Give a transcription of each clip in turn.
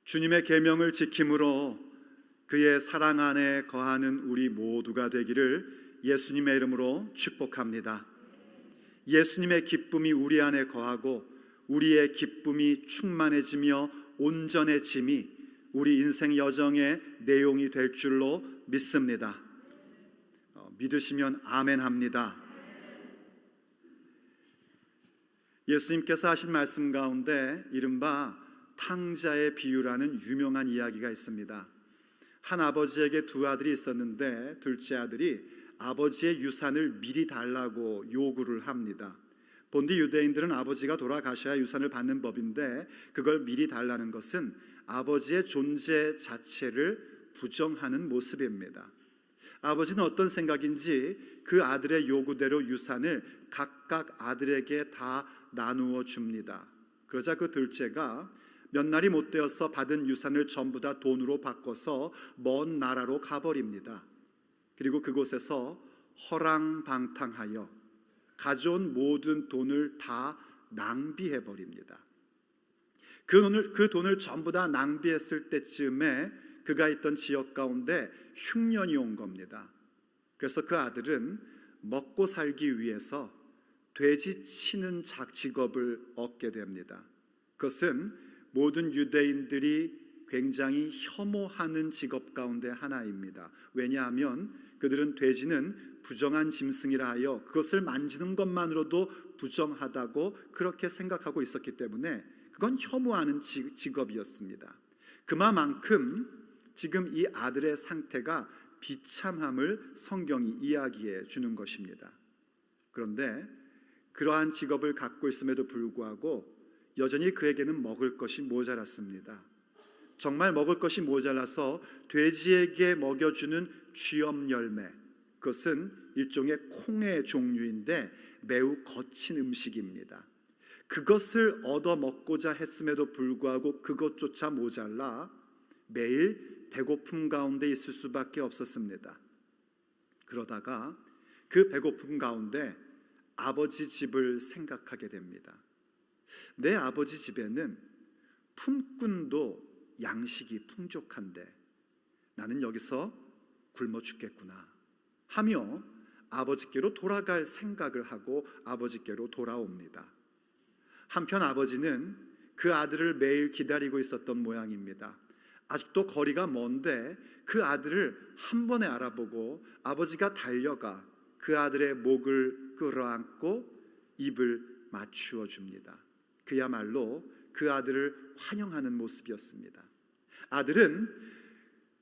주님의 계명을 지킴으로 그의 사랑 안에 거하는 우리 모두가 되기를 예수님의 이름으로 축복합니다. 예수님의 기쁨이 우리 안에 거하고 우리의 기쁨이 충만해지며 온전해짐이 우리 인생 여정의 내용이 될 줄로 믿습니다. 믿으시면 아멘 합니다. 예수님께서 하신 말씀 가운데 이른바 탕자의 비유라는 유명한 이야기가 있습니다. 한 아버지에게 두 아들이 있었는데 둘째 아들이 아버지의 유산을 미리 달라고 요구를 합니다. 본디 유대인들은 아버지가 돌아가셔야 유산을 받는 법인데 그걸 미리 달라는 것은 아버지의 존재 자체를 부정하는 모습입니다. 아버지는 어떤 생각인지 그 아들의 요구대로 유산을 각각 아들에게 다 나누어 줍니다. 그러자 그 둘째가 몇 날이 못 되어서 받은 유산을 전부 다 돈으로 바꿔서 먼 나라로 가버립니다. 그리고 그곳에서 허랑방탕하여 가져온 모든 돈을 다 낭비해버립니다. 그 돈을 전부 다 낭비했을 때쯤에 그가 있던 지역 가운데 흉년이 온 겁니다. 그래서 그 아들은 먹고 살기 위해서 돼지 치는 직업을 얻게 됩니다. 그것은 모든 유대인들이 굉장히 혐오하는 직업 가운데 하나입니다. 왜냐하면 그들은 돼지는 부정한 짐승이라 하여 그것을 만지는 것만으로도 부정하다고 그렇게 생각하고 있었기 때문에 그건 혐오하는 직업이었습니다. 그만큼 지금 이 아들의 상태가 비참함을 성경이 이야기해 주는 것입니다. 그런데 그러한 직업을 갖고 있음에도 불구하고 여전히 그에게는 먹을 것이 모자랐습니다. 정말 먹을 것이 모자라서 돼지에게 먹여주는 쥐엄 열매, 그것은 일종의 콩의 종류인데 매우 거친 음식입니다. 그것을 얻어 먹고자 했음에도 불구하고 그것조차 모자라 매일 배고픔 가운데 있을 수밖에 없었습니다. 그러다가 그 배고픔 가운데 아버지 집을 생각하게 됩니다. 내 아버지 집에는 품꾼도 양식이 풍족한데 나는 여기서 굶어 죽겠구나 하며 아버지께로 돌아갈 생각을 하고 아버지께로 돌아옵니다. 한편 아버지는 그 아들을 매일 기다리고 있었던 모양입니다. 아직도 거리가 먼데 그 아들을 한 번에 알아보고 아버지가 달려가 그 아들의 목을 끌어안고 입을 맞추어 줍니다. 그야말로 그 아들을 환영하는 모습이었습니다. 아들은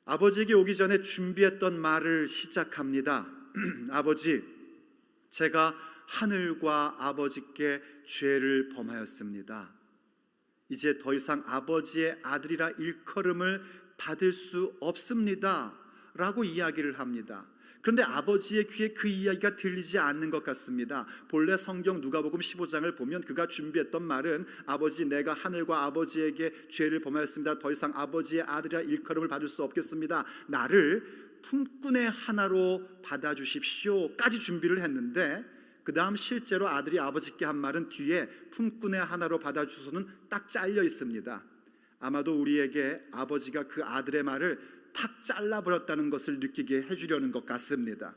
아버지에게 오기 전에 준비했던 말을 시작합니다. 아버지, 제가 하늘과 아버지께 죄를 범하였습니다. 이제 더 이상 아버지의 아들이라 일컬음을 받을 수 없습니다 라고 이야기를 합니다. 그런데 아버지의 귀에 그 이야기가 들리지 않는 것 같습니다. 본래 성경 누가복음 15장을 보면 그가 준비했던 말은 아버지, 내가 하늘과 아버지에게 죄를 범하였습니다. 더 이상 아버지의 아들이라 일컬음을 받을 수 없겠습니다. 나를 품꾼의 하나로 받아주십시오 까지 준비를 했는데 그 다음 실제로 아들이 아버지께 한 말은 뒤에 품꾼의 하나로 받아주소서는 딱 잘려 있습니다. 아마도 우리에게 아버지가 그 아들의 말을 탁 잘라버렸다는 것을 느끼게 해주려는 것 같습니다.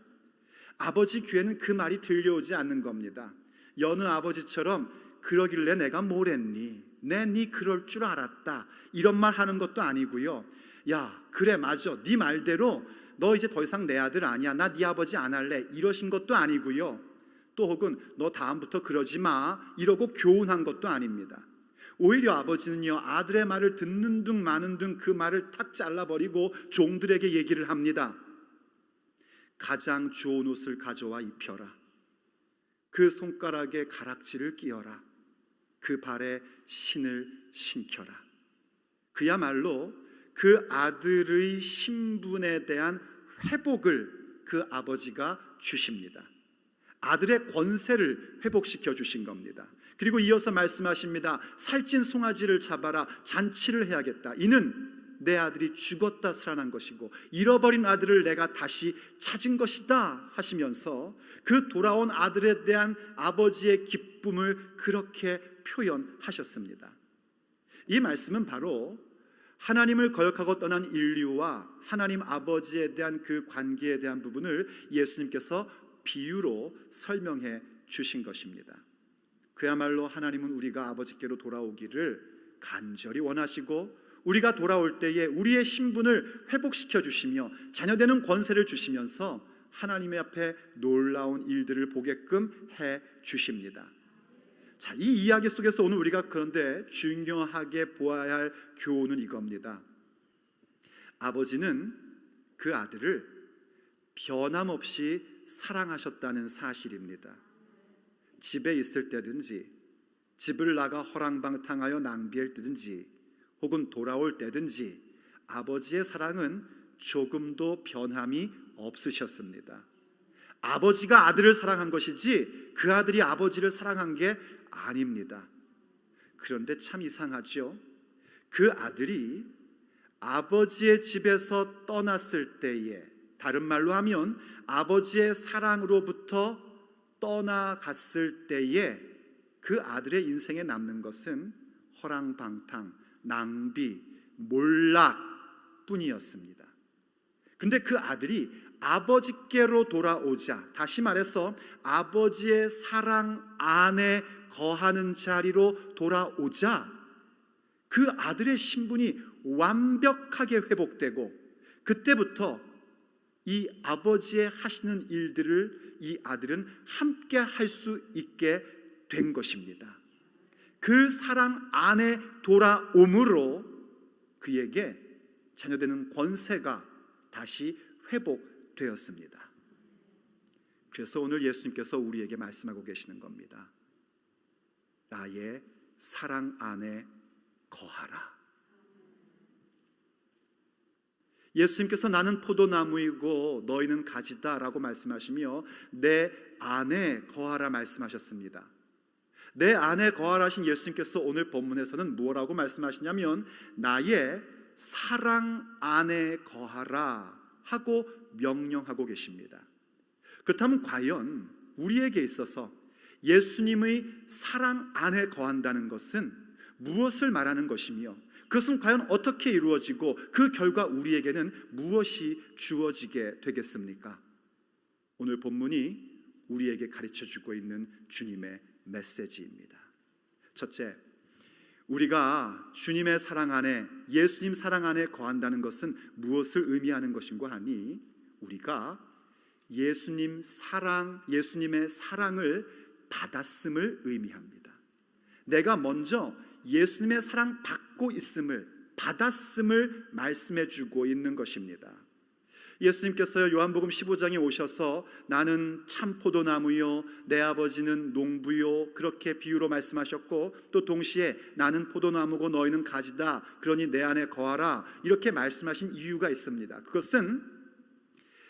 아버지 귀에는 그 말이 들려오지 않는 겁니다. 여느 아버지처럼 그러길래 내가 뭘 했니? 네 그럴 줄 알았다 이런 말 하는 것도 아니고요. 야 그래 맞아 네 말대로 너 이제 더 이상 내 아들 아니야 나 네 아버지 안 할래 이러신 것도 아니고요. 또 혹은 너 다음부터 그러지 마 이러고 교훈한 것도 아닙니다. 오히려 아버지는요 아들의 말을 듣는 둥 마는 둥 그 말을 탁 잘라버리고 종들에게 얘기를 합니다. 가장 좋은 옷을 가져와 입혀라. 그 손가락에 가락지를 끼워라. 그 발에 신을 신겨라. 그야말로 그 아들의 신분에 대한 회복을 그 아버지가 주십니다. 아들의 권세를 회복시켜 주신 겁니다. 그리고 이어서 말씀하십니다. 살찐 송아지를 잡아라. 잔치를 해야겠다. 이는 내 아들이 죽었다 살아난 것이고 잃어버린 아들을 내가 다시 찾은 것이다 하시면서 그 돌아온 아들에 대한 아버지의 기쁨을 그렇게 표현하셨습니다. 이 말씀은 바로 하나님을 거역하고 떠난 인류와 하나님 아버지에 대한 그 관계에 대한 부분을 예수님께서 비유로 설명해 주신 것입니다. 그야말로 하나님은 우리가 아버지께로 돌아오기를 간절히 원하시고, 우리가 돌아올 때에 우리의 신분을 회복시켜 주시며 자녀되는 권세를 주시면서 하나님의 앞에 놀라운 일들을 보게끔 해 주십니다. 자, 이 이야기 속에서 오늘 우리가 그런데 중요하게 보아야 할 교훈은 이겁니다. 아버지는 그 아들을 변함없이 사랑하셨다는 사실입니다. 집에 있을 때든지, 집을 나가 허랑방탕하여 낭비할 때든지, 혹은 돌아올 때든지 아버지의 사랑은 조금도 변함이 없으셨습니다. 아버지가 아들을 사랑한 것이지 그 아들이 아버지를 사랑한 게 아닙니다. 그런데 참 이상하죠. 그 아들이 아버지의 집에서 떠났을 때에, 다른 말로 하면 아버지의 사랑으로부터 떠나갔을 때에 그 아들의 인생에 남는 것은 허랑방탕, 낭비, 몰락 뿐이었습니다. 그런데 그 아들이 아버지께로 돌아오자, 다시 말해서 아버지의 사랑 안에 거하는 자리로 돌아오자 그 아들의 신분이 완벽하게 회복되고, 그때부터 이 아버지의 하시는 일들을 이 아들은 함께 할 수 있게 된 것입니다. 그 사랑 안에 돌아옴으로 그에게 자녀되는 권세가 다시 회복되었습니다. 그래서 오늘 예수님께서 우리에게 말씀하고 계시는 겁니다. 나의 사랑 안에 거하라. 예수님께서 나는 포도나무이고 너희는 가지다 라고 말씀하시며 내 안에 거하라 말씀하셨습니다. 내 안에 거하라 하신 예수님께서 오늘 본문에서는 무엇라고 말씀하시냐면 나의 사랑 안에 거하라 하고 명령하고 계십니다. 그렇다면 과연 우리에게 있어서 예수님의 사랑 안에 거한다는 것은 무엇을 말하는 것이며, 그것은 과연 어떻게 이루어지고 그 결과 우리에게는 무엇이 주어지게 되겠습니까? 오늘 본문이 우리에게 가르쳐주고 있는 주님의 메시지입니다. 첫째, 우리가 주님의 사랑 안에, 예수님 사랑 안에 거한다는 것은 무엇을 의미하는 것인가 하니, 우리가 예수님의 사랑을 받았음을 의미합니다. 내가 먼저 예수님의 사랑 받고 있음을, 받았음을 말씀해 주고 있는 것입니다. 예수님께서요 요한복음 15장에 오셔서 나는 참 포도나무요 내 아버지는 농부요 그렇게 비유로 말씀하셨고, 또 동시에 나는 포도나무고 너희는 가지다 그러니 내 안에 거하라 이렇게 말씀하신 이유가 있습니다. 그것은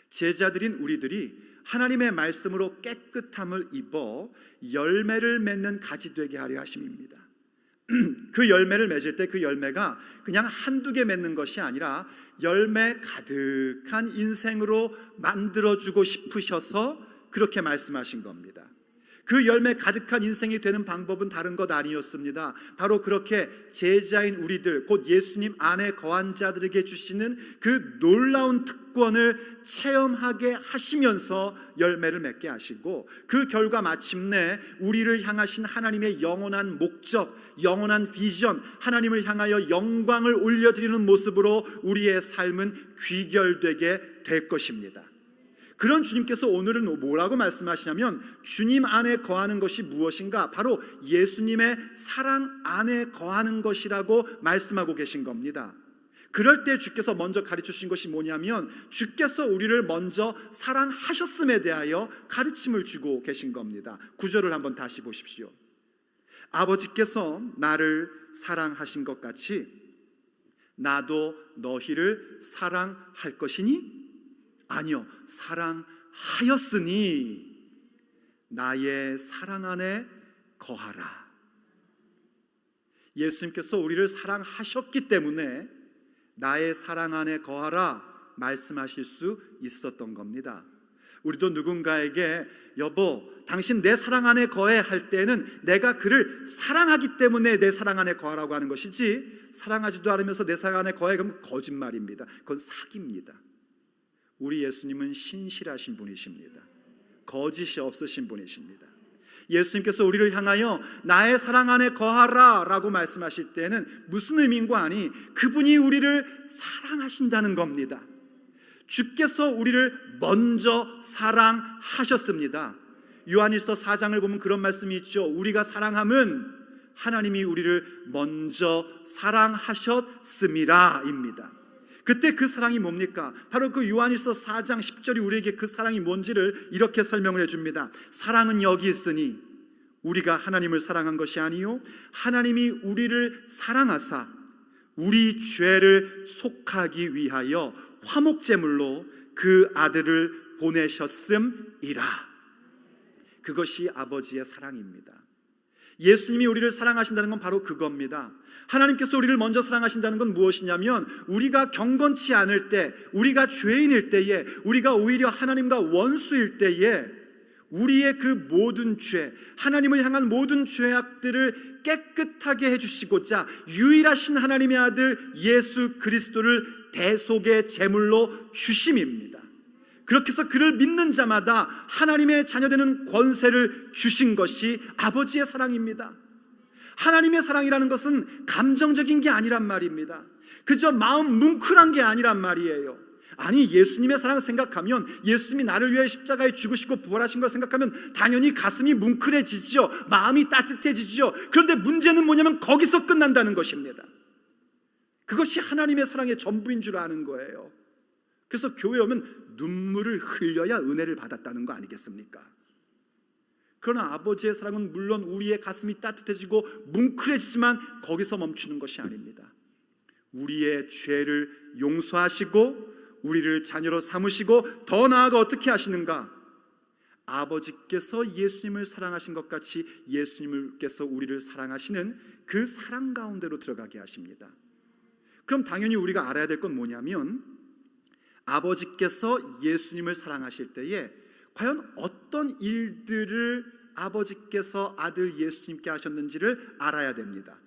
제자들인 우리들이 하나님의 말씀으로 깨끗함을 입어 열매를 맺는 가지 되게 하려 하심입니다. 그 열매를 맺을 때 그 열매가 그냥 한두 개 맺는 것이 아니라 열매 가득한 인생으로 만들어주고 싶으셔서 그렇게 말씀하신 겁니다. 그 열매 가득한 인생이 되는 방법은 다른 것 아니었습니다. 바로 그렇게 제자인 우리들, 곧 예수님 안에 거한 자들에게 주시는 그 놀라운 특권을 체험하게 하시면서 열매를 맺게 하시고, 그 결과 마침내 우리를 향하신 하나님의 영원한 목적, 영원한 비전, 하나님을 향하여 영광을 올려드리는 모습으로 우리의 삶은 귀결되게 될 것입니다. 그런 주님께서 오늘은 뭐라고 말씀하시냐면, 주님 안에 거하는 것이 무엇인가? 바로 예수님의 사랑 안에 거하는 것이라고 말씀하고 계신 겁니다. 그럴 때 주께서 먼저 가르쳐 주신 것이 뭐냐면, 주께서 우리를 먼저 사랑하셨음에 대하여 가르침을 주고 계신 겁니다. 구절을 한번 다시 보십시오. 아버지께서 나를 사랑하신 것 같이 나도 너희를 사랑할 것이니? 아니요, 사랑하였으니 나의 사랑 안에 거하라. 예수님께서 우리를 사랑하셨기 때문에 나의 사랑 안에 거하라 말씀하실 수 있었던 겁니다. 우리도 누군가에게 여보, 당신 내 사랑 안에 거해 할 때는 내가 그를 사랑하기 때문에 내 사랑 안에 거하라고 하는 것이지, 사랑하지도 않으면서 내 사랑 안에 거해 그러면 거짓말입니다. 그건 사기입니다. 우리 예수님은 신실하신 분이십니다. 거짓이 없으신 분이십니다. 예수님께서 우리를 향하여 나의 사랑 안에 거하라 라고 말씀하실 때는 무슨 의미인가 하니 그분이 우리를 사랑하신다는 겁니다. 주께서 우리를 먼저 사랑하셨습니다. 요한일서 4장을 보면 그런 말씀이 있죠. 우리가 사랑함은 하나님이 우리를 먼저 사랑하셨음이라 입니다. 그때 그 사랑이 뭡니까? 바로 그 요한일서 4장 10절이 우리에게 그 사랑이 뭔지를 이렇게 설명을 해줍니다. 사랑은 여기 있으니 우리가 하나님을 사랑한 것이 아니요 하나님이 우리를 사랑하사 우리 죄를 속하기 위하여 화목제물로 그 아들을 보내셨음이라. 그것이 아버지의 사랑입니다. 예수님이 우리를 사랑하신다는 건 바로 그겁니다. 하나님께서 우리를 먼저 사랑하신다는 건 무엇이냐면 우리가 경건치 않을 때, 우리가 죄인일 때에, 우리가 오히려 하나님과 원수일 때에 우리의 그 모든 죄, 하나님을 향한 모든 죄악들을 깨끗하게 해주시고자 유일하신 하나님의 아들 예수 그리스도를 대속의 제물로 주심입니다. 그렇게 해서 그를 믿는 자마다 하나님의 자녀되는 권세를 주신 것이 아버지의 사랑입니다. 하나님의 사랑이라는 것은 감정적인 게 아니란 말입니다. 그저 마음 뭉클한 게 아니란 말이에요. 아니, 예수님의 사랑 생각하면, 예수님이 나를 위해 십자가에 죽으시고 부활하신 걸 생각하면 당연히 가슴이 뭉클해지죠. 마음이 따뜻해지죠. 그런데 문제는 뭐냐면 거기서 끝난다는 것입니다. 그것이 하나님의 사랑의 전부인 줄 아는 거예요. 그래서 교회 오면 눈물을 흘려야 은혜를 받았다는 거 아니겠습니까? 그러나 아버지의 사랑은 물론 우리의 가슴이 따뜻해지고 뭉클해지지만 거기서 멈추는 것이 아닙니다. 우리의 죄를 용서하시고 우리를 자녀로 삼으시고 더 나아가 어떻게 하시는가? 아버지께서 예수님을 사랑하신 것 같이 예수님께서 우리를 사랑하시는 그 사랑 가운데로 들어가게 하십니다. 그럼 당연히 우리가 알아야 될 건 뭐냐면 아버지께서 예수님을 사랑하실 때에 과연 어떤 일들을 아버지께서 아들 예수님께 하셨는지를 알아야 됩니다.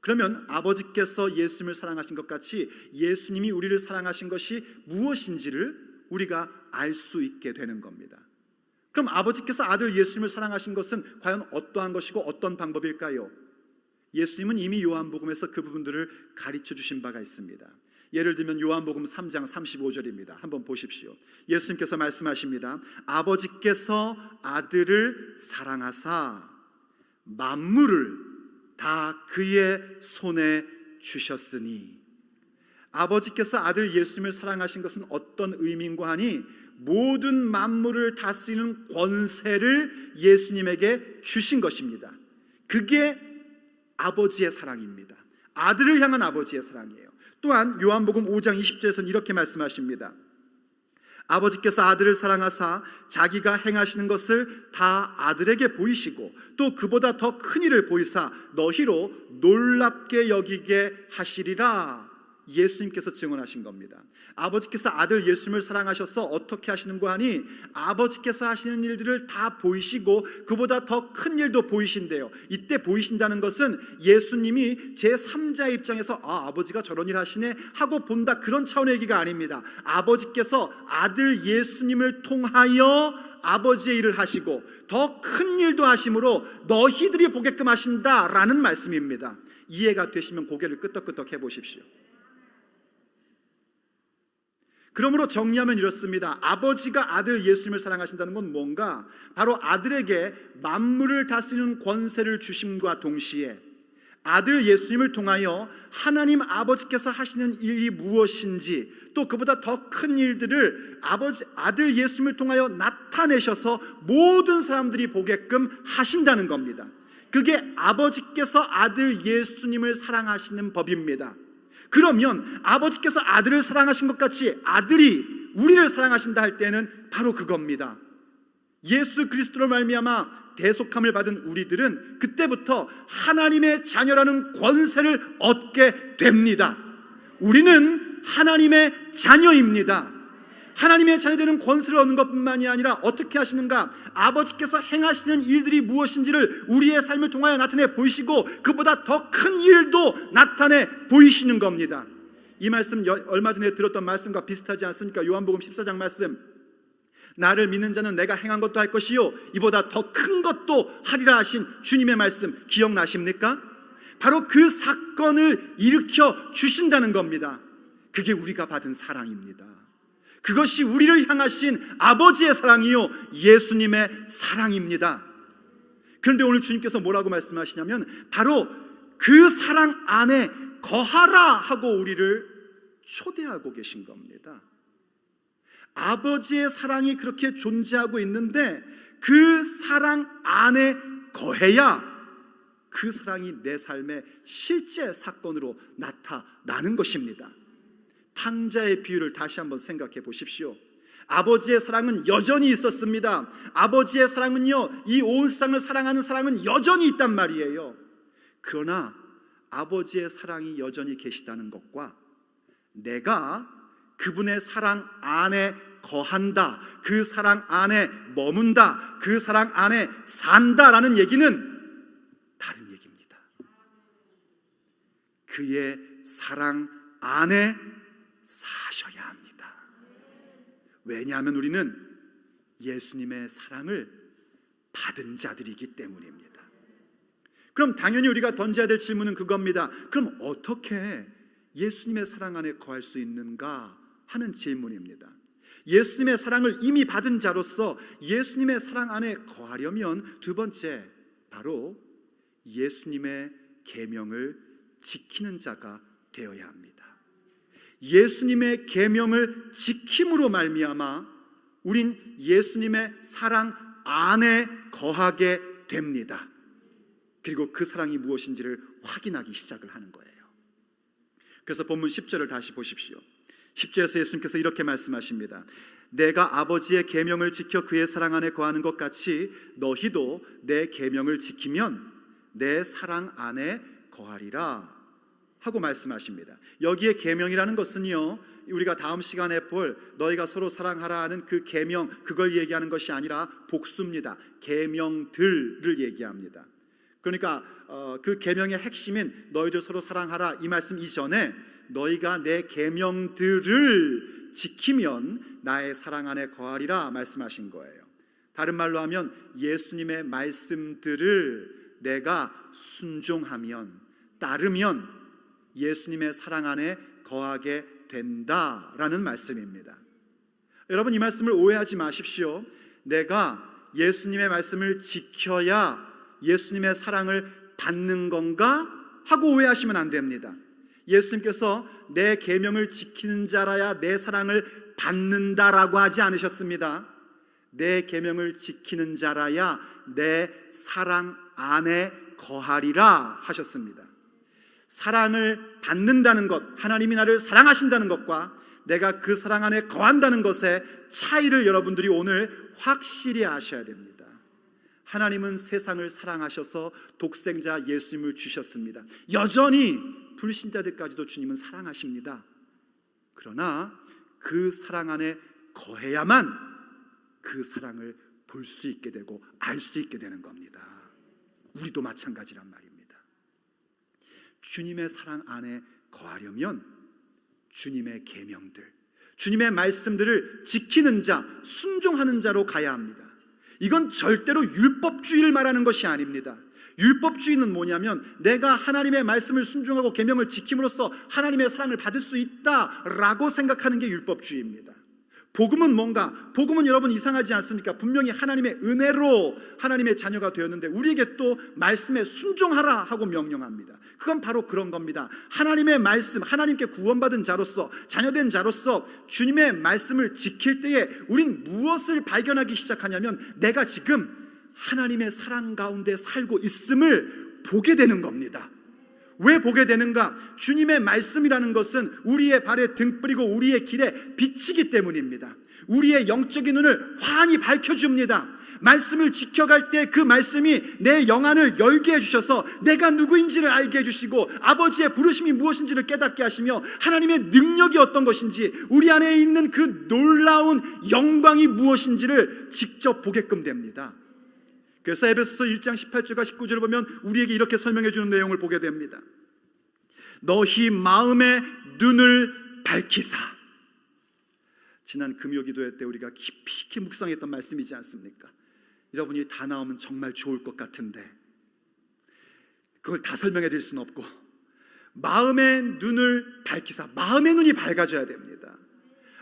그러면 아버지께서 예수님을 사랑하신 것 같이 예수님이 우리를 사랑하신 것이 무엇인지를 우리가 알 수 있게 되는 겁니다. 그럼 아버지께서 아들 예수님을 사랑하신 것은 과연 어떠한 것이고 어떤 방법일까요? 예수님은 이미 요한복음에서 그 부분들을 가르쳐 주신 바가 있습니다. 예를 들면 요한복음 3장 35절입니다. 한번 보십시오. 예수님께서 말씀하십니다. 아버지께서 아들을 사랑하사 만물을 다 그의 손에 주셨으니. 아버지께서 아들 예수님을 사랑하신 것은 어떤 의미인가 하니 모든 만물을 다스리는 권세를 예수님에게 주신 것입니다. 그게 아버지의 사랑입니다. 아들을 향한 아버지의 사랑이에요. 또한 요한복음 5장 20절에서는 이렇게 말씀하십니다. 아버지께서 아들을 사랑하사 자기가 행하시는 것을 다 아들에게 보이시고 또 그보다 더 큰 일을 보이사 너희로 놀랍게 여기게 하시리라. 예수님께서 증언하신 겁니다. 아버지께서 아들 예수님을 사랑하셔서 어떻게 하시는가 하니 아버지께서 하시는 일들을 다 보이시고 그보다 더 큰 일도 보이신대요. 이때 보이신다는 것은 예수님이 제3자의 입장에서 아버지가 저런 일 하시네 하고 본다, 그런 차원의 얘기가 아닙니다. 아버지께서 아들 예수님을 통하여 아버지의 일을 하시고 더 큰 일도 하심으로 너희들이 보게끔 하신다라는 말씀입니다. 이해가 되시면 고개를 끄덕끄덕 해보십시오. 그러므로 정리하면 이렇습니다. 아버지가 아들 예수님을 사랑하신다는 건 뭔가? 바로 아들에게 만물을 다스리는 권세를 주심과 동시에 아들 예수님을 통하여 하나님 아버지께서 하시는 일이 무엇인지 또 그보다 더 큰 일들을 아들 예수님을 통하여 나타내셔서 모든 사람들이 보게끔 하신다는 겁니다. 그게 아버지께서 아들 예수님을 사랑하시는 법입니다. 그러면 아버지께서 아들을 사랑하신 것 같이 아들이 우리를 사랑하신다 할 때는 바로 그겁니다. 예수 그리스도로 말미암아 대속함을 받은 우리들은 그때부터 하나님의 자녀라는 권세를 얻게 됩니다. 우리는 하나님의 자녀입니다. 하나님의 자녀되는 권세를 얻는 것뿐만이 아니라 어떻게 하시는가? 아버지께서 행하시는 일들이 무엇인지를 우리의 삶을 통하여 나타내 보이시고 그보다 더 큰 일도 나타내 보이시는 겁니다. 이 말씀 얼마 전에 들었던 말씀과 비슷하지 않습니까? 요한복음 14장 말씀, 나를 믿는 자는 내가 행한 것도 할 것이요 이보다 더 큰 것도 하리라 하신 주님의 말씀 기억나십니까? 바로 그 사건을 일으켜 주신다는 겁니다. 그게 우리가 받은 사랑입니다. 그것이 우리를 향하신 아버지의 사랑이요 예수님의 사랑입니다. 그런데 오늘 주님께서 뭐라고 말씀하시냐면 바로 그 사랑 안에 거하라 하고 우리를 초대하고 계신 겁니다. 아버지의 사랑이 그렇게 존재하고 있는데 그 사랑 안에 거해야 그 사랑이 내 삶의 실제 사건으로 나타나는 것입니다. 탕자의 비유를 다시 한번 생각해 보십시오. 아버지의 사랑은 여전히 있었습니다. 아버지의 사랑은요, 이 온 세상을 사랑하는 사랑은 여전히 있단 말이에요. 그러나 아버지의 사랑이 여전히 계시다는 것과 내가 그분의 사랑 안에 거한다, 그 사랑 안에 머문다, 그 사랑 안에 산다라는 얘기는 다른 얘기입니다. 그의 사랑 안에 사셔야 합니다. 왜냐하면 우리는 예수님의 사랑을 받은 자들이기 때문입니다. 그럼 당연히 우리가 던져야 될 질문은 그겁니다. 그럼 어떻게 예수님의 사랑 안에 거할 수 있는가 하는 질문입니다. 예수님의 사랑을 이미 받은 자로서 예수님의 사랑 안에 거하려면 두 번째, 바로 예수님의 계명을 지키는 자가 되어야 합니다. 예수님의 계명을 지킴으로 말미암아 우린 예수님의 사랑 안에 거하게 됩니다. 그리고 그 사랑이 무엇인지를 확인하기 시작을 하는 거예요. 그래서 본문 10절을 다시 보십시오. 10절에서 예수님께서 이렇게 말씀하십니다. 내가 아버지의 계명을 지켜 그의 사랑 안에 거하는 것 같이 너희도 내 계명을 지키면 내 사랑 안에 거하리라 하고 말씀하십니다. 여기에 계명이라는 것은요, 우리가 다음 시간에 볼 너희가 서로 사랑하라 하는 그 계명, 그걸 얘기하는 것이 아니라 복수입니다. 계명들을 얘기합니다. 그러니까 그 계명의 핵심인 너희들 서로 사랑하라 이 말씀 이전에 너희가 내 계명들을 지키면 나의 사랑 안에 거하리라 말씀하신 거예요. 다른 말로 하면 예수님의 말씀들을 내가 순종하면, 따르면 예수님의 사랑 안에 거하게 된다라는 말씀입니다. 여러분, 이 말씀을 오해하지 마십시오. 내가 예수님의 말씀을 지켜야 예수님의 사랑을 받는 건가 하고 오해하시면 안 됩니다. 예수님께서 내 계명을 지키는 자라야 내 사랑을 받는다라고 하지 않으셨습니다. 내 계명을 지키는 자라야 내 사랑 안에 거하리라 하셨습니다. 사랑을 받는다는 것, 하나님이 나를 사랑하신다는 것과 내가 그 사랑 안에 거한다는 것의 차이를 여러분들이 오늘 확실히 아셔야 됩니다. 하나님은 세상을 사랑하셔서 독생자 예수님을 주셨습니다. 여전히 불신자들까지도 주님은 사랑하십니다. 그러나 그 사랑 안에 거해야만 그 사랑을 볼 수 있게 되고 알 수 있게 되는 겁니다. 우리도 마찬가지란 말입니다. 주님의 사랑 안에 거하려면 주님의 계명들, 주님의 말씀들을 지키는 자, 순종하는 자로 가야 합니다. 이건 절대로 율법주의를 말하는 것이 아닙니다. 율법주의는 뭐냐면 내가 하나님의 말씀을 순종하고 계명을 지킴으로써 하나님의 사랑을 받을 수 있다라고 생각하는 게 율법주의입니다. 복음은 뭔가? 복음은 여러분 이상하지 않습니까? 분명히 하나님의 은혜로 하나님의 자녀가 되었는데 우리에게 또 말씀에 순종하라 하고 명령합니다. 그건 바로 그런 겁니다. 하나님의 말씀, 하나님께 구원받은 자로서, 자녀된 자로서 주님의 말씀을 지킬 때에 우린 무엇을 발견하기 시작하냐면 내가 지금 하나님의 사랑 가운데 살고 있음을 보게 되는 겁니다. 왜 보게 되는가? 주님의 말씀이라는 것은 우리의 발에 등불이고 우리의 길에 빛이기 때문입니다. 우리의 영적인 눈을 환히 밝혀줍니다. 말씀을 지켜갈 때 그 말씀이 내 영안을 열게 해주셔서 내가 누구인지를 알게 해주시고 아버지의 부르심이 무엇인지를 깨닫게 하시며 하나님의 능력이 어떤 것인지 우리 안에 있는 그 놀라운 영광이 무엇인지를 직접 보게끔 됩니다. 그래서 에베소서 1장 18절과 19절을 보면 우리에게 이렇게 설명해 주는 내용을 보게 됩니다. 너희 마음의 눈을 밝히사. 지난 금요 기도회 때 우리가 깊이 묵상했던 말씀이지 않습니까? 여러분이 다 나오면 정말 좋을 것 같은데 그걸 다 설명해 드릴 수는 없고, 마음의 눈을 밝히사. 마음의 눈이 밝아져야 됩니다.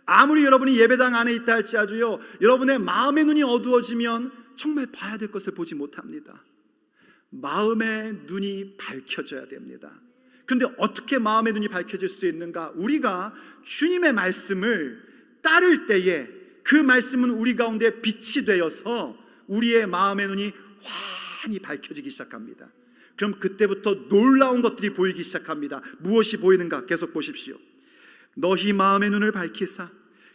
아무리 여러분이 예배당 안에 있다 할지라도요, 여러분의 마음의 눈이 어두워지면 정말 봐야 될 것을 보지 못합니다. 마음의 눈이 밝혀져야 됩니다. 그런데 어떻게 마음의 눈이 밝혀질 수 있는가? 우리가 주님의 말씀을 따를 때에 그 말씀은 우리 가운데 빛이 되어서 우리의 마음의 눈이 환히 밝혀지기 시작합니다. 그럼 그때부터 놀라운 것들이 보이기 시작합니다. 무엇이 보이는가? 계속 보십시오. 너희 마음의 눈을 밝히사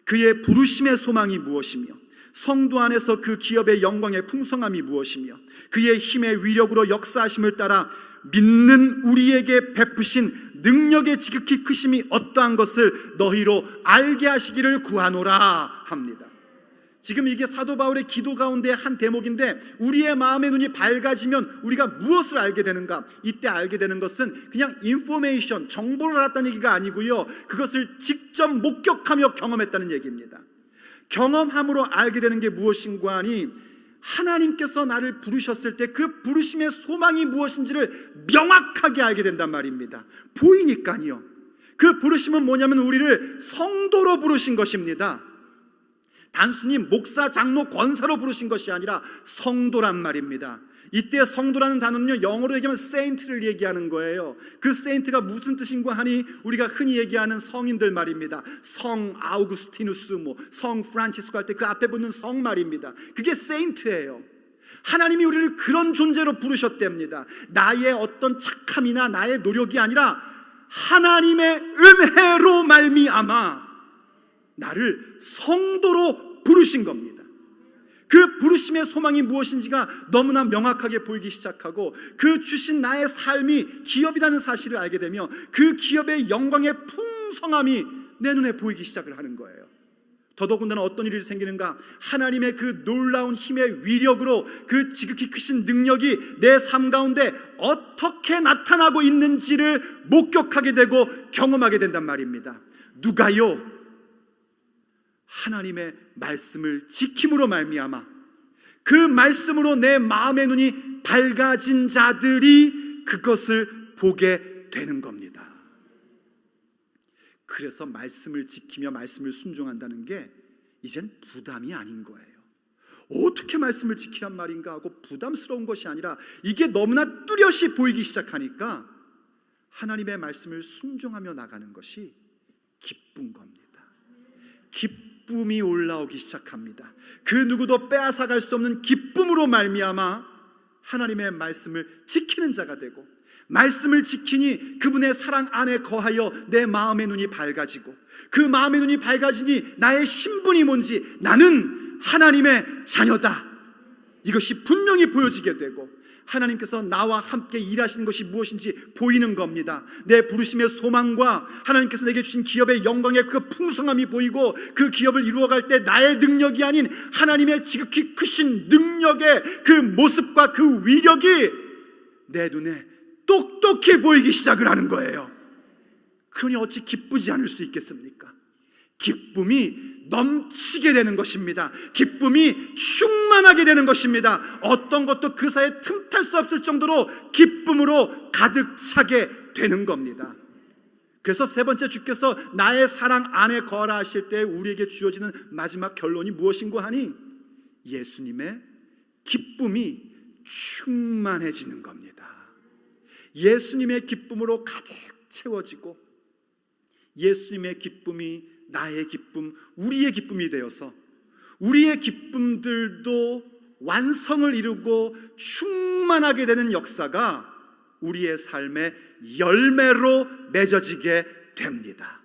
그의 부르심의 소망이 무엇이며 성도 안에서 그 기업의 영광의 풍성함이 무엇이며 그의 힘의 위력으로 역사하심을 따라 믿는 우리에게 베푸신 능력의 지극히 크심이 어떠한 것을 너희로 알게 하시기를 구하노라 합니다. 지금 이게 사도 바울의 기도 가운데 한 대목인데, 우리의 마음의 눈이 밝아지면 우리가 무엇을 알게 되는가? 이때 알게 되는 것은 그냥 인포메이션, 정보를 알았다는 얘기가 아니고요, 그것을 직접 목격하며 경험했다는 얘기입니다. 경험함으로 알게 되는 게 무엇인가 하니, 하나님께서 나를 부르셨을 때 그 부르심의 소망이 무엇인지를 명확하게 알게 된단 말입니다. 보이니까요. 그 부르심은 뭐냐면 우리를 성도로 부르신 것입니다. 단순히 목사, 장로, 권사로 부르신 것이 아니라 성도란 말입니다. 이때 성도라는 단어는요, 영어로 얘기하면 saint를 얘기하는 거예요. 그 saint가 무슨 뜻인가 하니 우리가 흔히 얘기하는 성인들 말입니다. 성 아우구스티누스, 성 프란치스코 할 때 그 앞에 붙는 성 말입니다. 그게 saint예요. 하나님이 우리를 그런 존재로 부르셨답니다. 나의 어떤 착함이나 나의 노력이 아니라 하나님의 은혜로 말미암아 나를 성도로 부르신 겁니다. 그 부르심의 소망이 무엇인지가 너무나 명확하게 보이기 시작하고, 그 주신 나의 삶이 기업이라는 사실을 알게 되며 그 기업의 영광의 풍성함이 내 눈에 보이기 시작을 하는 거예요. 더더군다나 어떤 일이 생기는가? 하나님의 그 놀라운 힘의 위력으로 그 지극히 크신 능력이 내 삶 가운데 어떻게 나타나고 있는지를 목격하게 되고 경험하게 된단 말입니다. 누가요? 하나님의 말씀을 지킴으로 말미암아 그 말씀으로 내 마음의 눈이 밝아진 자들이 그것을 보게 되는 겁니다. 그래서 말씀을 지키며 말씀을 순종한다는 게 이젠 부담이 아닌 거예요. 어떻게 말씀을 지키란 말인가 하고 부담스러운 것이 아니라 이게 너무나 뚜렷이 보이기 시작하니까 하나님의 말씀을 순종하며 나가는 것이 기쁜 겁니다. 기쁨이 올라오기 시작합니다. 그 누구도 빼앗아갈 수 없는 기쁨으로 말미암아 하나님의 말씀을 지키는 자가 되고, 말씀을 지키니 그분의 사랑 안에 거하여 내 마음의 눈이 밝아지고, 그 마음의 눈이 밝아지니 나의 신분이 뭔지, 나는 하나님의 자녀다, 이것이 분명히 보여지게 되고, 하나님께서 나와 함께 일하시는 것이 무엇인지 보이는 겁니다. 내 부르심의 소망과 하나님께서 내게 주신 기업의 영광의 그 풍성함이 보이고, 그 기업을 이루어갈 때 나의 능력이 아닌 하나님의 지극히 크신 능력의 그 모습과 그 위력이 내 눈에 똑똑히 보이기 시작을 하는 거예요. 그러니 어찌 기쁘지 않을 수 있겠습니까? 기쁨이 넘치게 되는 것입니다. 기쁨이 충만하게 되는 것입니다. 어떤 것도 그 사이에 틈탈 수 없을 정도로 기쁨으로 가득 차게 되는 겁니다. 그래서 세 번째, 주께서 나의 사랑 안에 거하라 하실 때 우리에게 주어지는 마지막 결론이 무엇인고 하니, 예수님의 기쁨이 충만해지는 겁니다. 예수님의 기쁨으로 가득 채워지고, 예수님의 기쁨이 나의 기쁨, 우리의 기쁨이 되어서 우리의 기쁨들도 완성을 이루고 충만하게 되는 역사가 우리의 삶의 열매로 맺어지게 됩니다.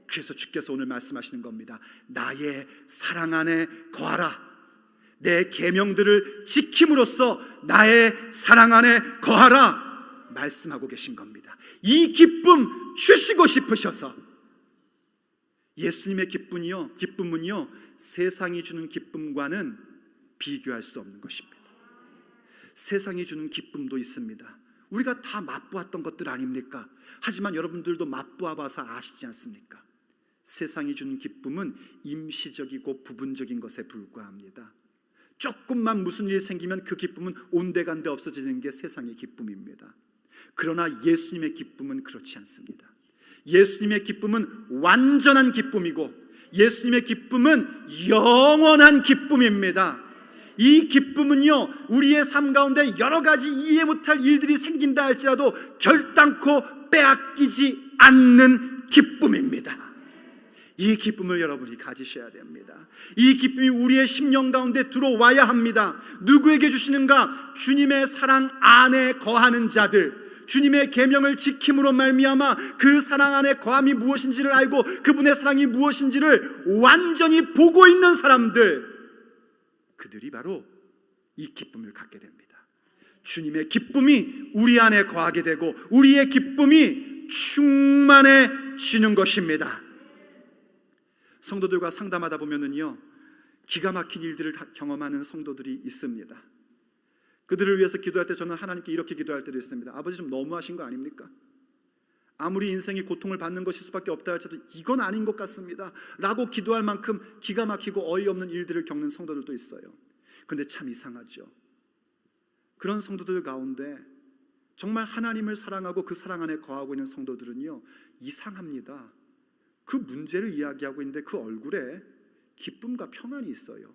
그래서 주께서 오늘 말씀하시는 겁니다. 나의 사랑 안에 거하라. 내 계명들을 지킴으로써 나의 사랑 안에 거하라 말씀하고 계신 겁니다. 이 기쁨 주시고 싶으셔서 예수님의 기쁨은요 세상이 주는 기쁨과는 비교할 수 없는 것입니다. 세상이 주는 기쁨도 있습니다. 우리가 다 맛보았던 것들 아닙니까? 하지만 여러분들도 맛보아 봐서 아시지 않습니까? 세상이 주는 기쁨은 임시적이고 부분적인 것에 불과합니다. 조금만 무슨 일이 생기면 그 기쁨은 온데간데 없어지는 게 세상의 기쁨입니다. 그러나 예수님의 기쁨은 그렇지 않습니다. 예수님의 기쁨은 완전한 기쁨이고 예수님의 기쁨은 영원한 기쁨입니다. 이 기쁨은요 우리의 삶 가운데 여러 가지 이해 못할 일들이 생긴다 할지라도 결단코 빼앗기지 않는 기쁨입니다. 이 기쁨을 여러분이 가지셔야 됩니다. 이 기쁨이 우리의 심령 가운데 들어와야 합니다. 누구에게 주시는가? 주님의 사랑 안에 거하는 자들, 주님의 계명을 지킴으로 말미암아 그 사랑 안에 거함이 무엇인지를 알고 그분의 사랑이 무엇인지를 완전히 보고 있는 사람들, 그들이 바로 이 기쁨을 갖게 됩니다. 주님의 기쁨이 우리 안에 거하게 되고 우리의 기쁨이 충만해지는 것입니다. 성도들과 상담하다 보면은요 기가 막힌 일들을 경험하는 성도들이 있습니다. 그들을 위해서 기도할 때 저는 하나님께 이렇게 기도할 때도 있습니다. 아버지 좀 너무하신 거 아닙니까? 아무리 인생이 고통을 받는 것일 수밖에 없다 할지라도 이건 아닌 것 같습니다 라고 기도할 만큼 기가 막히고 어이없는 일들을 겪는 성도들도 있어요. 그런데 참 이상하죠. 그런 성도들 가운데 정말 하나님을 사랑하고 그 사랑 안에 거하고 있는 성도들은요 이상합니다. 그 문제를 이야기하고 있는데 그 얼굴에 기쁨과 평안이 있어요.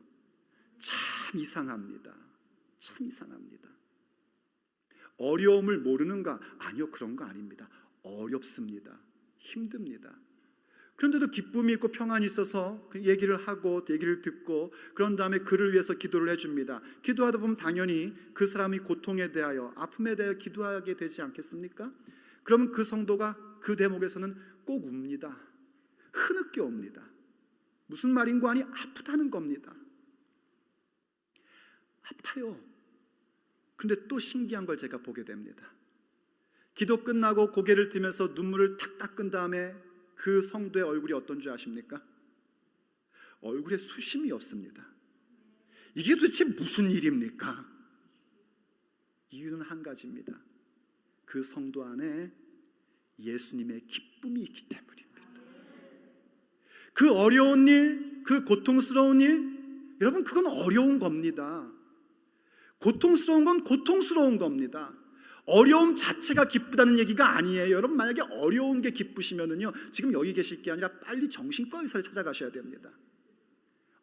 참 이상합니다. 참 이상합니다. 어려움을 모르는가? 아니요, 그런 거 아닙니다. 어렵습니다. 힘듭니다. 그런데도 기쁨이 있고 평안이 있어서 그 얘기를 하고 얘기를 듣고 그런 다음에 그를 위해서 기도를 해줍니다. 기도하다 보면 당연히 그 사람이 고통에 대하여 아픔에 대하여 기도하게 되지 않겠습니까? 그러면 그 성도가 그 대목에서는 꼭 웁니다. 흐느껴 옵니다. 무슨 말인고 하니 아프다는 겁니다. 아파요. 그런데 또 신기한 걸 제가 보게 됩니다. 기도 끝나고 고개를 들면서 눈물을 탁 닦은 다음에 그 성도의 얼굴이 어떤 줄 아십니까? 얼굴에 수심이 없습니다. 이게 도대체 무슨 일입니까? 이유는 한 가지입니다. 그 성도 안에 예수님의 기쁨이 있기 때문입니다. 그 어려운 일, 그 고통스러운 일, 여러분 그건 어려운 겁니다. 고통스러운 건 고통스러운 겁니다. 어려움 자체가 기쁘다는 얘기가 아니에요. 여러분 만약에 어려운 게 기쁘시면은요 지금 여기 계실 게 아니라 빨리 정신과 의사를 찾아가셔야 됩니다.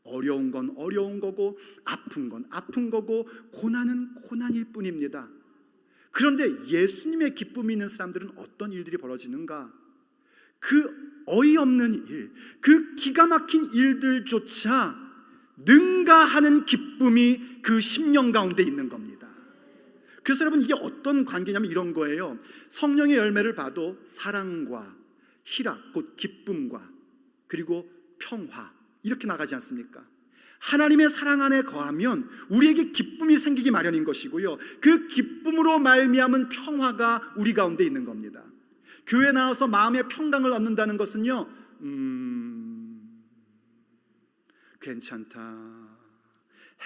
어려운 건 어려운 거고 아픈 건 아픈 거고 고난은 고난일 뿐입니다. 그런데 예수님의 기쁨이 있는 사람들은 어떤 일들이 벌어지는가? 그 어이없는 일, 그 기가 막힌 일들조차 능가하는 기쁨이 그 심령 가운데 있는 겁니다. 그래서 여러분 이게 어떤 관계냐면 이런 거예요. 성령의 열매를 봐도 사랑과 희락, 곧 기쁨과 그리고 평화 이렇게 나가지 않습니까? 하나님의 사랑 안에 거하면 우리에게 기쁨이 생기기 마련인 것이고요 그 기쁨으로 말미암은 평화가 우리 가운데 있는 겁니다. 교회 나와서 마음의 평강을 얻는다는 것은요 괜찮다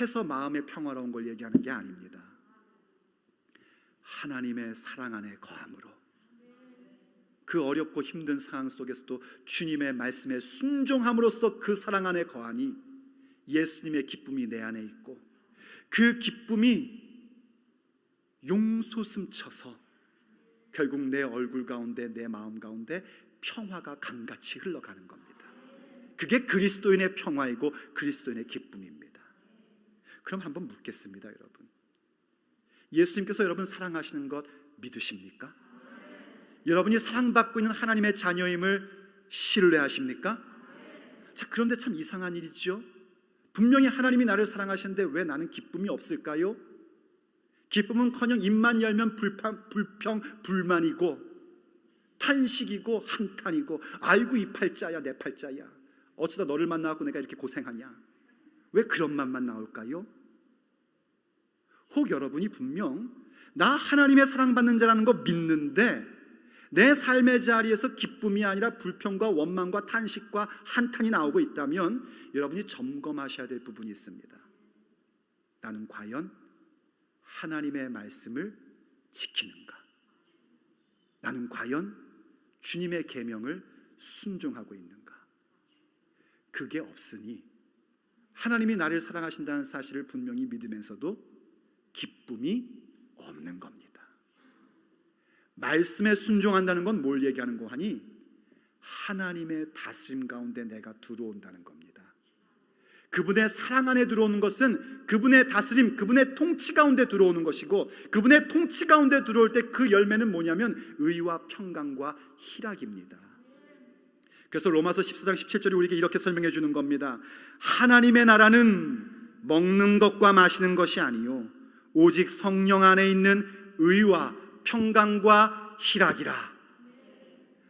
해서 마음의 평화로운 걸 얘기하는 게 아닙니다. 하나님의 사랑 안에 거함으로 그 어렵고 힘든 상황 속에서도 주님의 말씀에 순종함으로써 그 사랑 안에 거하니 예수님의 기쁨이 내 안에 있고 그 기쁨이 용솟음쳐서 결국 내 얼굴 가운데 내 마음 가운데 평화가 강같이 흘러가는 겁니다. 그게 그리스도인의 평화이고 그리스도인의 기쁨입니다. 그럼 한번 묻겠습니다. 여러분 예수님께서 여러분 사랑하시는 것 믿으십니까? 여러분이 사랑받고 있는 하나님의 자녀임을 신뢰하십니까? 자, 그런데 참 이상한 일이죠. 분명히 하나님이 나를 사랑하시는데 왜 나는 기쁨이 없을까요? 기쁨은커녕 입만 열면 불평, 불만이고 탄식이고 한탄이고 아이고 이 팔자야 내 팔자야 어쩌다 너를 만나고 내가 이렇게 고생하냐. 왜 그런 말만 나올까요? 혹 여러분이 분명 나 하나님의 사랑받는 자라는 거 믿는데 내 삶의 자리에서 기쁨이 아니라 불평과 원망과 탄식과 한탄이 나오고 있다면 여러분이 점검하셔야 될 부분이 있습니다. 나는 과연 하나님의 말씀을 지키는가? 나는 과연 주님의 계명을 순종하고 있는가? 그게 없으니 하나님이 나를 사랑하신다는 사실을 분명히 믿으면서도 기쁨이 없는 겁니다. 말씀에 순종한다는 건 뭘 얘기하는 거 하니? 하나님의 다스림 가운데 내가 들어온다는 겁니다. 그분의 사랑 안에 들어오는 것은 그분의 다스림, 그분의 통치 가운데 들어오는 것이고, 그분의 통치 가운데 들어올 때 그 열매는 뭐냐면 의와 평강과 희락입니다. 그래서 로마서 14장 17절이 우리에게 이렇게 설명해 주는 겁니다. 하나님의 나라는 먹는 것과 마시는 것이 아니요 오직 성령 안에 있는 의와 평강과 희락이라.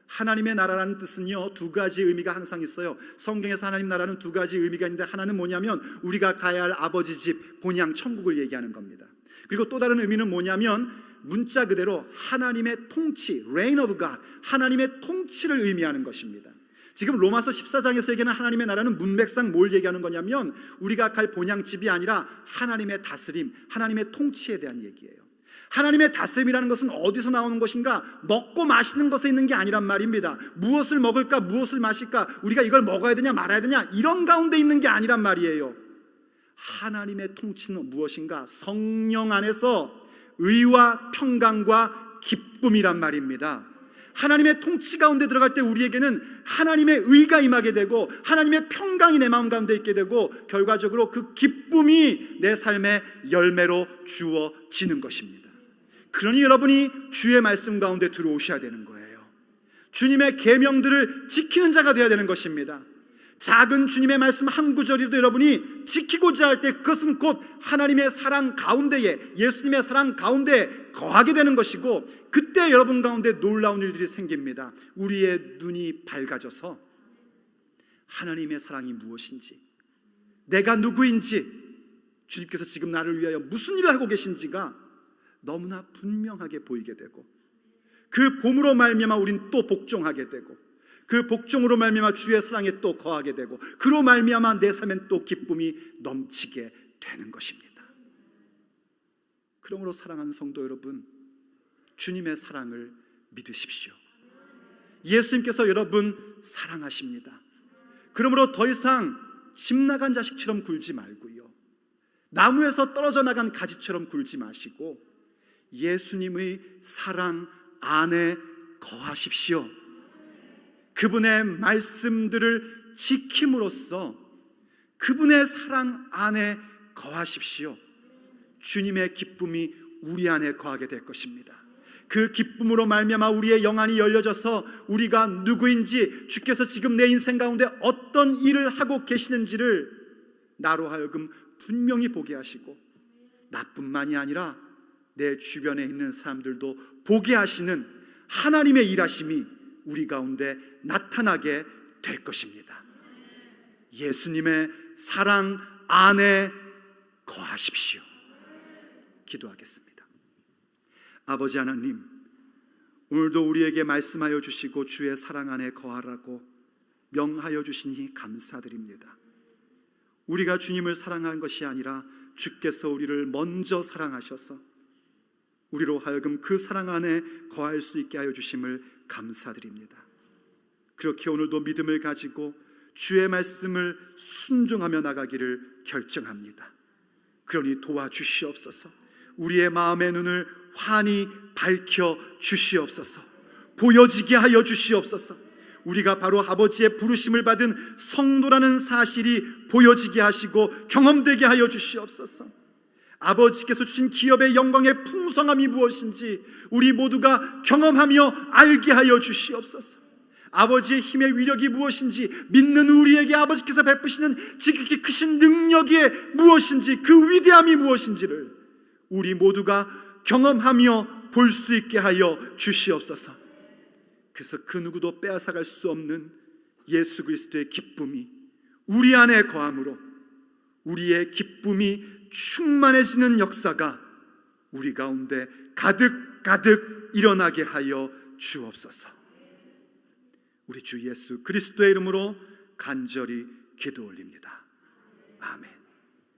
하나님의 나라라는 뜻은요, 두 가지 의미가 항상 있어요. 성경에서 하나님 나라는 두 가지 의미가 있는데, 하나는 뭐냐면 우리가 가야 할 아버지 집 본향 천국을 얘기하는 겁니다. 그리고 또 다른 의미는 뭐냐면 문자 그대로 하나님의 통치, reign of God, 하나님의 통치를 의미하는 것입니다. 지금 로마서 14장에서 얘기하는 하나님의 나라는 문맥상 뭘 얘기하는 거냐면 우리가 갈 본향집이 아니라 하나님의 다스림, 하나님의 통치에 대한 얘기예요. 하나님의 다스림이라는 것은 어디서 나오는 것인가? 먹고 마시는 것에 있는 게 아니란 말입니다. 무엇을 먹을까, 무엇을 마실까, 우리가 이걸 먹어야 되냐 말아야 되냐, 이런 가운데 있는 게 아니란 말이에요. 하나님의 통치는 무엇인가? 성령 안에서 의와 평강과 기쁨이란 말입니다. 하나님의 통치 가운데 들어갈 때 우리에게는 하나님의 의가 임하게 되고 하나님의 평강이 내 마음 가운데 있게 되고 결과적으로 그 기쁨이 내 삶의 열매로 주어지는 것입니다. 그러니 여러분이 주의 말씀 가운데 들어오셔야 되는 거예요. 주님의 계명들을 지키는 자가 되어야 되는 것입니다. 작은 주님의 말씀 한 구절이라도 여러분이 지키고자 할 때 그것은 곧 하나님의 사랑 가운데에, 예수님의 사랑 가운데 거하게 되는 것이고, 그때 여러분 가운데 놀라운 일들이 생깁니다. 우리의 눈이 밝아져서 하나님의 사랑이 무엇인지, 내가 누구인지, 주님께서 지금 나를 위하여 무슨 일을 하고 계신지가 너무나 분명하게 보이게 되고, 그 봄으로 말미암아 우린 또 복종하게 되고, 그 복종으로 말미암아 주의 사랑에 또 거하게 되고, 그로 말미암아 내 삶엔 또 기쁨이 넘치게 되는 것입니다. 그러므로 사랑하는 성도 여러분, 주님의 사랑을 믿으십시오. 예수님께서 여러분 사랑하십니다. 그러므로 더 이상 집 나간 자식처럼 굴지 말고요, 나무에서 떨어져 나간 가지처럼 굴지 마시고 예수님의 사랑 안에 거하십시오. 그분의 말씀들을 지킴으로써 그분의 사랑 안에 거하십시오. 주님의 기쁨이 우리 안에 거하게 될 것입니다. 그 기쁨으로 말미암아 우리의 영안이 열려져서 우리가 누구인지, 주께서 지금 내 인생 가운데 어떤 일을 하고 계시는지를 나로 하여금 분명히 보게 하시고, 나뿐만이 아니라 내 주변에 있는 사람들도 보게 하시는 하나님의 일하심이 우리 가운데 나타나게 될 것입니다. 예수님의 사랑 안에 거하십시오. 기도하겠습니다. 아버지 하나님, 오늘도 우리에게 말씀하여 주시고 주의 사랑 안에 거하라고 명하여 주시니 감사드립니다. 우리가 주님을 사랑한 것이 아니라 주께서 우리를 먼저 사랑하셔서 우리로 하여금 그 사랑 안에 거할 수 있게 하여 주심을 감사드립니다. 그렇게 오늘도 믿음을 가지고 주의 말씀을 순종하며 나가기를 결정합니다. 그러니 도와주시옵소서. 우리의 마음의 눈을 환히 밝혀 주시옵소서. 보여지게 하여 주시옵소서. 우리가 바로 아버지의 부르심을 받은 성도라는 사실이 보여지게 하시고 경험되게 하여 주시옵소서. 아버지께서 주신 기업의 영광의 풍성함이 무엇인지 우리 모두가 경험하며 알게 하여 주시옵소서. 아버지의 힘의 위력이 무엇인지, 믿는 우리에게 아버지께서 베푸시는 지극히 크신 능력이 무엇인지, 그 위대함이 무엇인지를 우리 모두가 경험하며 볼 수 있게 하여 주시옵소서. 그래서 그 누구도 빼앗아갈 수 없는 예수 그리스도의 기쁨이 우리 안에 거함으로 우리의 기쁨이 충만해지는 역사가 우리 가운데 가득 일어나게 하여 주옵소서. 우리 주 예수 그리스도의 이름으로 간절히 기도 올립니다. 아멘.